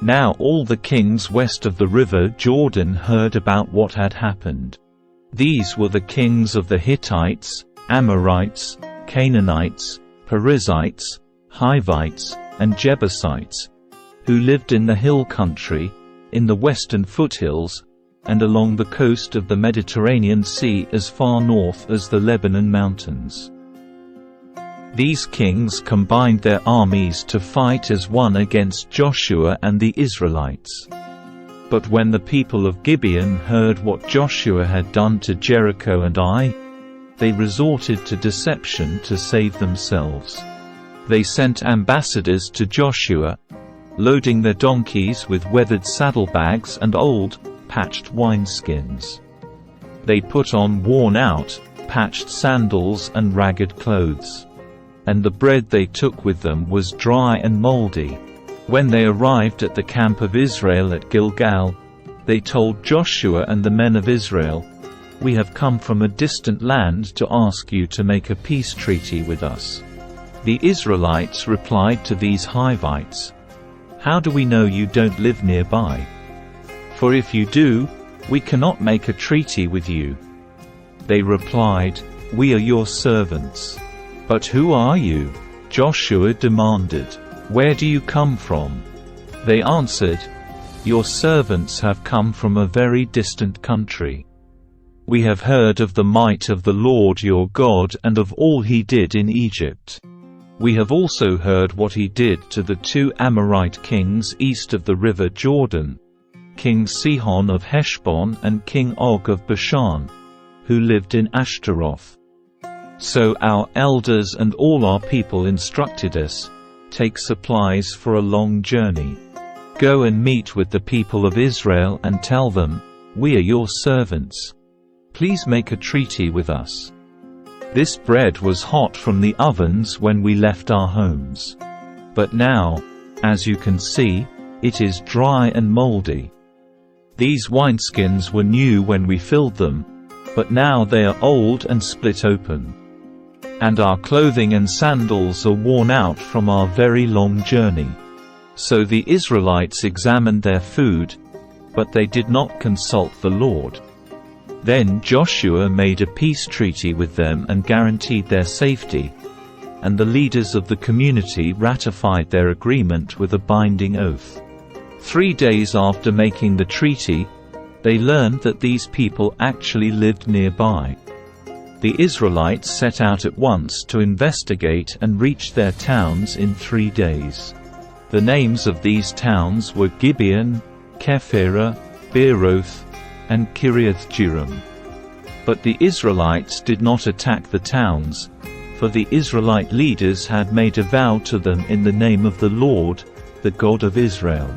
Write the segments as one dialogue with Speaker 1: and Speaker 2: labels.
Speaker 1: Now all the kings west of the river Jordan heard about what had happened. These were the kings of the Hittites, Amorites, Canaanites, Perizzites, Hivites, and Jebusites, who lived in the hill country, in the western foothills, and along the coast of the Mediterranean Sea as far north as the Lebanon mountains. These kings combined their armies to fight as one against Joshua and the Israelites. But when the people of Gibeon heard what Joshua had done to Jericho and Ai, they resorted to deception to save themselves. They sent ambassadors to Joshua, loading their donkeys with weathered saddlebags and old, patched wineskins. They put on worn-out, patched sandals and ragged clothes. And the bread they took with them was dry and moldy. When they arrived at the camp of Israel at Gilgal, they told Joshua and the men of Israel, "We have come from a distant land to ask you to make a peace treaty with us." The Israelites replied to these Hivites, "How do we know you don't live nearby? For if you do, we cannot make a treaty with you." They replied, "We are your servants." "But who are you?" Joshua demanded. "Where do you come from?" They answered, "Your servants have come from a very distant country. We have heard of the might of the Lord your God and of all he did in Egypt. We have also heard what he did to the 2 Amorite kings east of the river Jordan, King Sihon of Heshbon and King Og of Bashan, who lived in Ashtaroth. So our elders and all our people instructed us, take supplies for a long journey. Go and meet with the people of Israel and tell them, we are your servants. Please make a treaty with us. This bread was hot from the ovens when we left our homes. But now, as you can see, it is dry and moldy. These wineskins were new when we filled them, but now they are old and split open. And our clothing and sandals are worn out from our very long journey." So the Israelites examined their food, but they did not consult the Lord. Then Joshua made a peace treaty with them and guaranteed their safety, and the leaders of the community ratified their agreement with a binding oath. 3 days after making the treaty, they learned that these people actually lived nearby. The Israelites set out at once to investigate and reached their towns in 3 days. The names of these towns were Gibeon, Kephirah, Beeroth, and Kiriath-Jearim. But the Israelites did not attack the towns, for the Israelite leaders had made a vow to them in the name of the Lord, the God of Israel.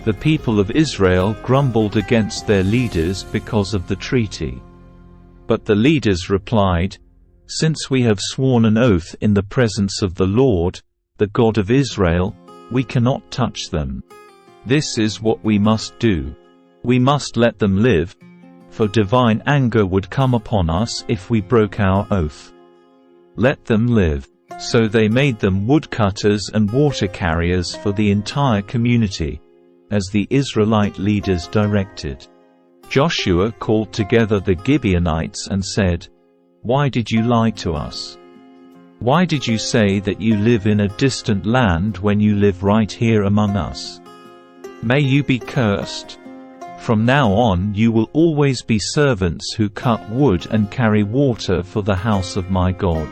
Speaker 1: The people of Israel grumbled against their leaders because of the treaty. But the leaders replied, "Since we have sworn an oath in the presence of the Lord, the God of Israel, we cannot touch them. This is what we must do. We must let them live, for divine anger would come upon us if we broke our oath. Let them live." So they made them woodcutters and water carriers for the entire community, as the Israelite leaders directed. Joshua called together the Gibeonites and said, "Why did you lie to us? Why did you say that you live in a distant land when you live right here among us? May you be cursed. From now on you will always be servants who cut wood and carry water for the house of my God."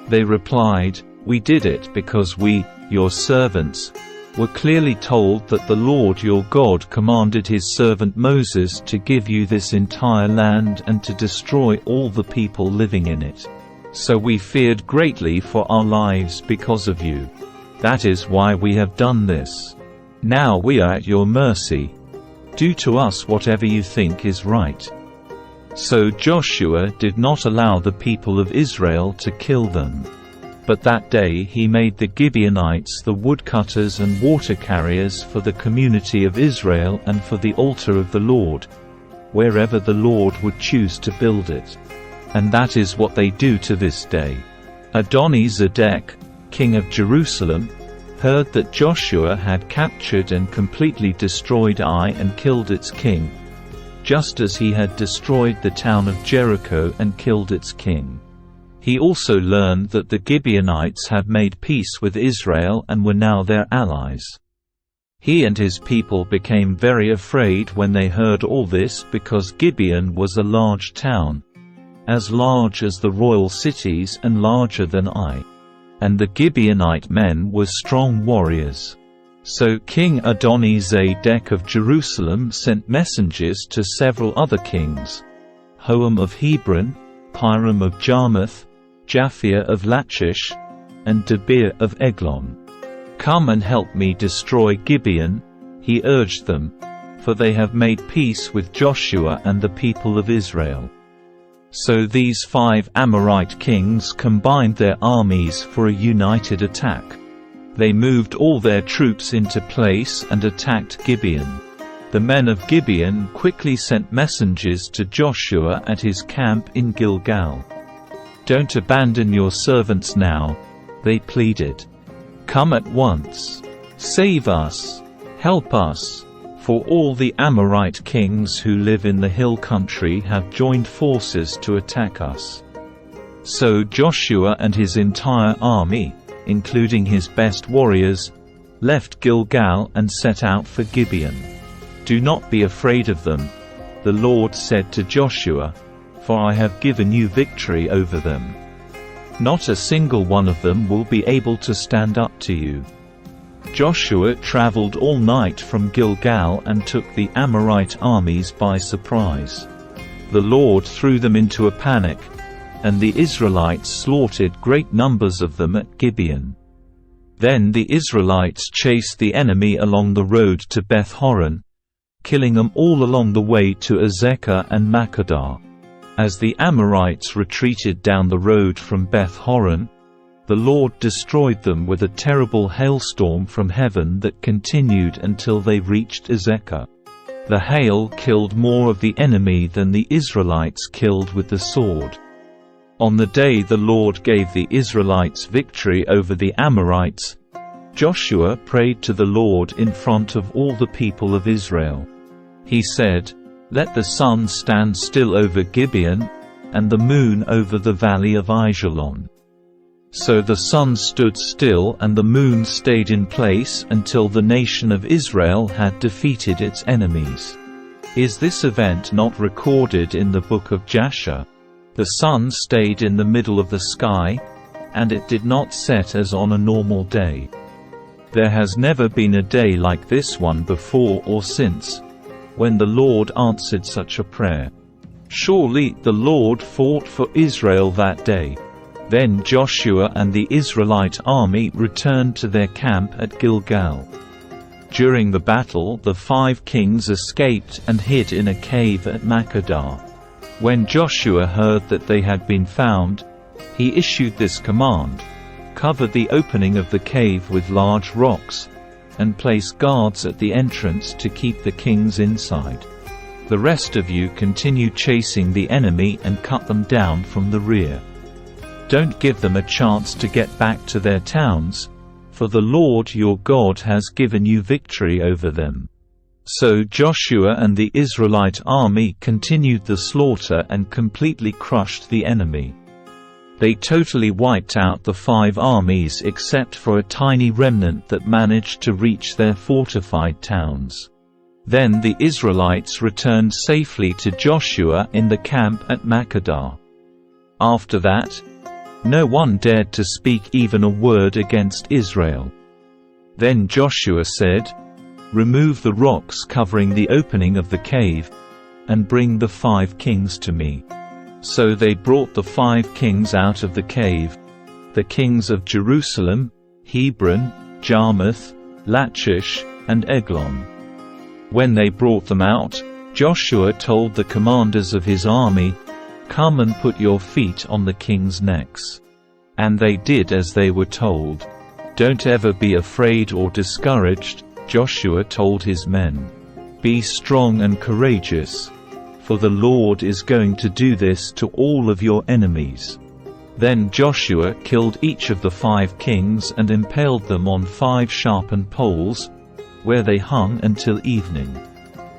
Speaker 1: They replied, "We did it because we, your servants, were clearly told that the Lord your God commanded his servant Moses to give you this entire land and to destroy all the people living in it. So we feared greatly for our lives because of you. That is why we have done this. Now we are at your mercy. Do to us whatever you think is right." So Joshua did not allow the people of Israel to kill them. But that day he made the Gibeonites the woodcutters and water carriers for the community of Israel and for the altar of the Lord, wherever the Lord would choose to build it. And that is what they do to this day. Adoni-Zedek, king of Jerusalem, heard that Joshua had captured and completely destroyed Ai and killed its king, just as he had destroyed the town of Jericho and killed its king. He also learned that the Gibeonites had made peace with Israel and were now their allies. He and his people became very afraid when they heard all this, because Gibeon was a large town, as large as the royal cities and larger than Ai. And the Gibeonite men were strong warriors. So King Adoni-Zedek of Jerusalem sent messengers to several other kings, Hoam of Hebron, Piram of Jarmuth, Japhia of Lachish, and Debir of Eglon. "Come and help me destroy Gibeon," he urged them, "for they have made peace with Joshua and the people of Israel." So these 5 Amorite kings combined their armies for a united attack. They moved all their troops into place and attacked Gibeon. The men of Gibeon quickly sent messengers to Joshua at his camp in Gilgal. "Don't abandon your servants now," they pleaded. "Come at once. Save us. Help us. For all the Amorite kings who live in the hill country have joined forces to attack us." So Joshua and his entire army, including his best warriors, left Gilgal and set out for Gibeon. "Do not be afraid of them," the Lord said to Joshua, "for I have given you victory over them. Not a single one of them will be able to stand up to you." Joshua traveled all night from Gilgal and took the Amorite armies by surprise. The Lord threw them into a panic, and the Israelites slaughtered great numbers of them at Gibeon. Then the Israelites chased the enemy along the road to Beth-horon, killing them all along the way to Azekah and Makkedah. As the Amorites retreated down the road from Beth-horon, the Lord destroyed them with a terrible hailstorm from heaven that continued until they reached Azekah. The hail killed more of the enemy than the Israelites killed with the sword. On the day the Lord gave the Israelites victory over the Amorites, Joshua prayed to the Lord in front of all the people of Israel. He said, "Let the sun stand still over Gibeon, and the moon over the valley of Aijalon." So the sun stood still and the moon stayed in place until the nation of Israel had defeated its enemies. Is this event not recorded in the book of Jasher? The sun stayed in the middle of the sky, and it did not set as on a normal day. There has never been a day like this one before or since, when the Lord answered such a prayer. Surely the Lord fought for Israel that day. Then Joshua and the Israelite army returned to their camp at Gilgal. During the battle, the 5 kings escaped and hid in a cave at Makkedah. When Joshua heard that they had been found, he issued this command: "Cover the opening of the cave with large rocks, and place guards at the entrance to keep the kings inside. The rest of you continue chasing the enemy and cut them down from the rear. Don't give them a chance to get back to their towns, for the Lord your God has given you victory over them." So Joshua and the Israelite army continued the slaughter and completely crushed the enemy. They totally wiped out the 5 armies except for a tiny remnant that managed to reach their fortified towns. Then the Israelites returned safely to Joshua in the camp at Makkedah. After that, no one dared to speak even a word against Israel. Then Joshua said, "Remove the rocks covering the opening of the cave, and bring the 5 kings to me." So they brought the 5 kings out of the cave, the kings of Jerusalem, Hebron, Jarmuth, Lachish, and Eglon. When they brought them out, Joshua told the commanders of his army, "Come and put your feet on the kings' necks." And they did as they were told. "Don't ever be afraid or discouraged," Joshua told his men. "Be strong and courageous, for the Lord is going to do this to all of your enemies." Then Joshua killed each of the 5 kings and impaled them on 5 sharpened poles, where they hung until evening.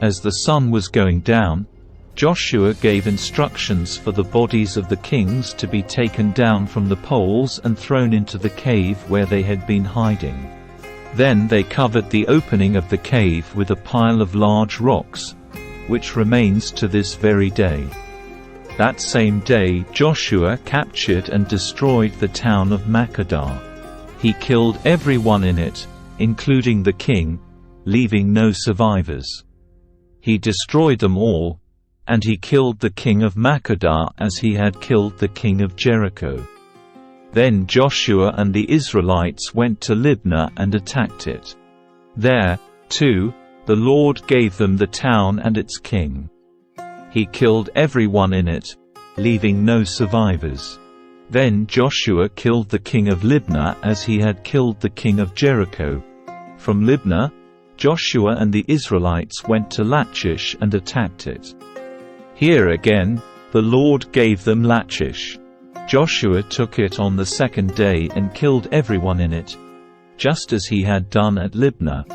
Speaker 1: As the sun was going down, Joshua gave instructions for the bodies of the kings to be taken down from the poles and thrown into the cave where they had been hiding. Then they covered the opening of the cave with a pile of large rocks, which remains to this very day. That same day Joshua captured and destroyed the town of Makkedah. He killed everyone in it, including the king, leaving no survivors. He destroyed them all, and he killed the king of Makkedah as he had killed the king of Jericho. Then Joshua and the Israelites went to Libnah and attacked it. There, too, the Lord gave them the town and its king. He killed everyone in it, leaving no survivors. Then Joshua killed the king of Libnah as he had killed the king of Jericho. From Libnah, Joshua and the Israelites went to Lachish and attacked it. Here again, the Lord gave them Lachish. Joshua took it on the 2nd day and killed everyone in it, just as he had done at Libnah.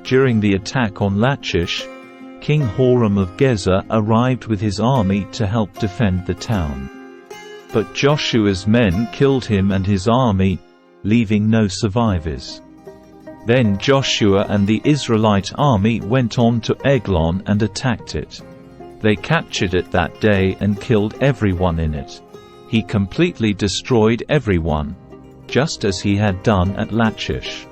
Speaker 1: During the attack on Lachish, King Horam of Gezer arrived with his army to help defend the town. But Joshua's men killed him and his army, leaving no survivors. Then Joshua and the Israelite army went on to Eglon and attacked it. They captured it that day and killed everyone in it. He completely destroyed everyone, just as he had done at Lachish.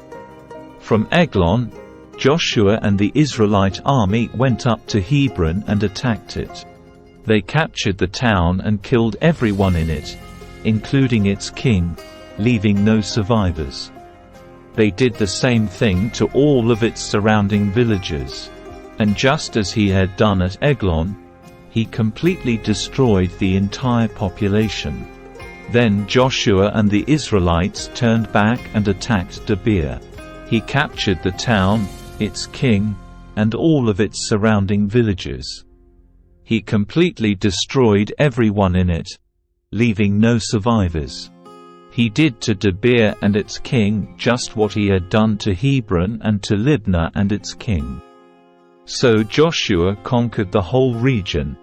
Speaker 1: From Eglon, Joshua and the Israelite army went up to Hebron and attacked it. They captured the town and killed everyone in it, including its king, leaving no survivors. They did the same thing to all of its surrounding villages. And just as he had done at Eglon, he completely destroyed the entire population. Then Joshua and the Israelites turned back and attacked Debir. He captured the town, its king, and all of its surrounding villages. He completely destroyed everyone in it, leaving no survivors. He did to Debir and its king just what he had done to Hebron and to Libnah and its king. So Joshua conquered the whole region,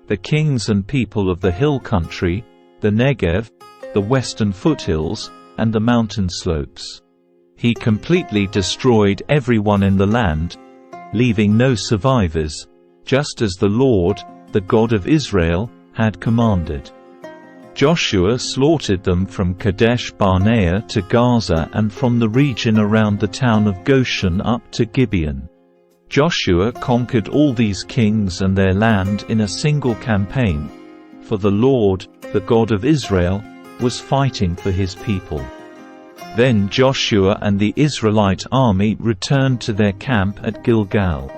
Speaker 1: the kings and people of the hill country, the Negev, the western foothills, and the mountain slopes. He completely destroyed everyone in the land, leaving no survivors, just as the Lord, the God of Israel, had commanded. Joshua slaughtered them from Kadesh Barnea to Gaza and from the region around the town of Goshen up to Gibeon. Joshua conquered all these kings and their land in a single campaign, for the Lord, the God of Israel, was fighting for his people. Then Joshua and the Israelite army returned to their camp at Gilgal.